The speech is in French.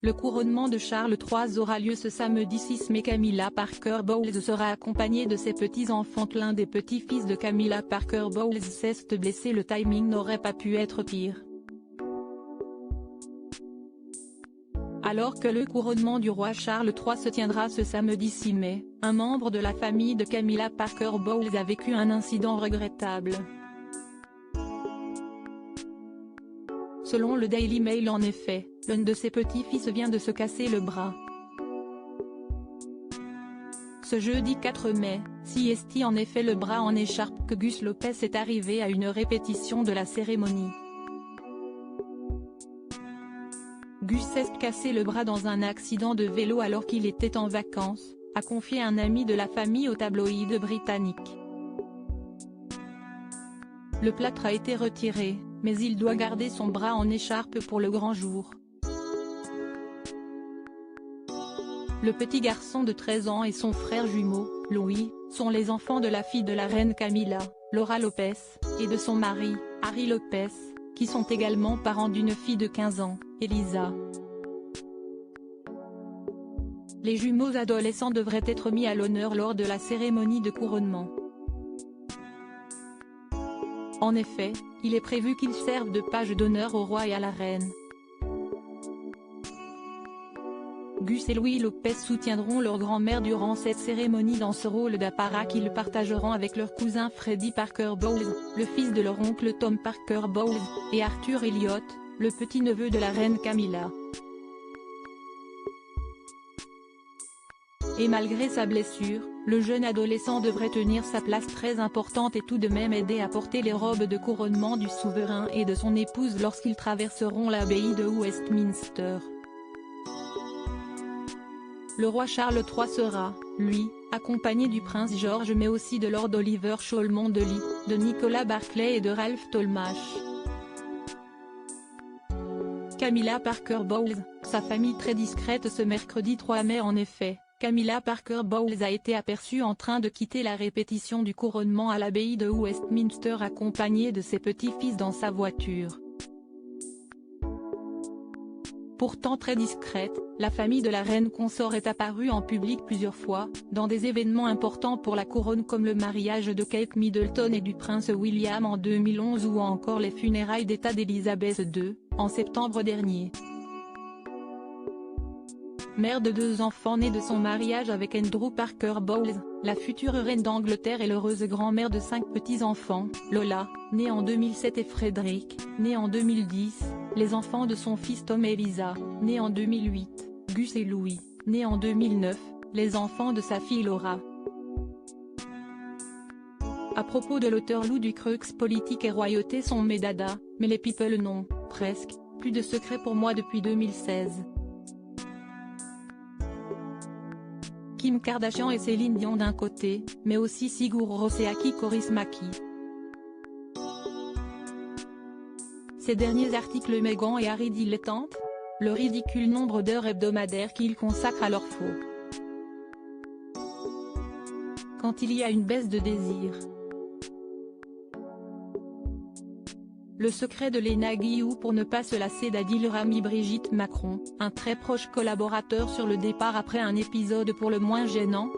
Le couronnement de Charles III aura lieu ce samedi 6 mai. Camilla Parker Bowles sera accompagnée de ses petits-enfants. L'un des petits-fils de Camilla Parker Bowles s'est blessé. Le timing n'aurait pas pu être pire. Alors que le couronnement du roi Charles III se tiendra ce samedi 6 mai, un membre de la famille de Camilla Parker Bowles a vécu un incident regrettable. Selon le Daily Mail, en effet, l'un de ses petits-fils vient de se casser le bras. Ce jeudi 4 mai, CST en effet le bras en écharpe que Gus Lopez est arrivé à une répétition de la cérémonie. Gus s'est cassé le bras dans un accident de vélo alors qu'il était en vacances, a confié un ami de la famille au tabloïd britannique. Le plâtre a été retiré, mais il doit garder son bras en écharpe pour le grand jour. Le petit garçon de 13 ans et son frère jumeau, Louis, sont les enfants de la fille de la reine Camilla, Laura Lopez, et de son mari, Harry Lopez, qui sont également parents d'une fille de 15 ans, Elisa. Les jumeaux adolescents devraient être mis à l'honneur lors de la cérémonie de couronnement. En effet, il est prévu qu'ils servent de page d'honneur au roi et à la reine. Gus et Louis Lopez soutiendront leur grand-mère durant cette cérémonie dans ce rôle d'apparat qu'ils partageront avec leur cousin Freddie Parker Bowles, le fils de leur oncle Tom Parker Bowles, et Arthur Elliott, le petit-neveu de la reine Camilla. Et malgré sa blessure, le jeune adolescent devrait tenir sa place très importante et tout de même aider à porter les robes de couronnement du souverain et de son épouse lorsqu'ils traverseront l'abbaye de Westminster. Le roi Charles III sera, lui, accompagné du prince George mais aussi de Lord Oliver Cholmondeley, de Nicolas Barclay et de Ralph Tolmach. Camilla Parker Bowles, sa famille très discrète ce mercredi 3 mai. En effet, Camilla Parker Bowles a été aperçue en train de quitter la répétition du couronnement à l'abbaye de Westminster accompagnée de ses petits-fils dans sa voiture. Pourtant très discrète, la famille de la reine consort est apparue en public plusieurs fois, dans des événements importants pour la couronne comme le mariage de Kate Middleton et du prince William en 2011 ou encore les funérailles d'État d'Élisabeth II, en septembre dernier. Mère de 2 enfants nés de son mariage avec Andrew Parker Bowles, la future reine d'Angleterre et l'heureuse grand-mère de 5 petits-enfants, Lola, née en 2007 et Frédéric, né en 2010, les enfants de son fils Tom et Elisa, nés en 2008, Gus et Louis, nés en 2009, les enfants de sa fille Laura. À propos de l'auteur Lou Ducreux, politique et royauté sont mes dadas, mais les people n'ont, presque, plus de secret pour moi depuis 2016. Kim Kardashian et Céline Dion d'un côté, mais aussi Sigur Rós et Aki Kaurismäki. Ces derniers articles Meghan et Harry dilettantes, le ridicule nombre d'heures hebdomadaires qu'ils consacrent à leur faux. Quand il y a une baisse de désir. Le secret de Léna Guillou pour ne pas se lasser d'Adil Rami. Brigitte Macron, un très proche collaborateur sur le départ après un épisode pour le moins gênant,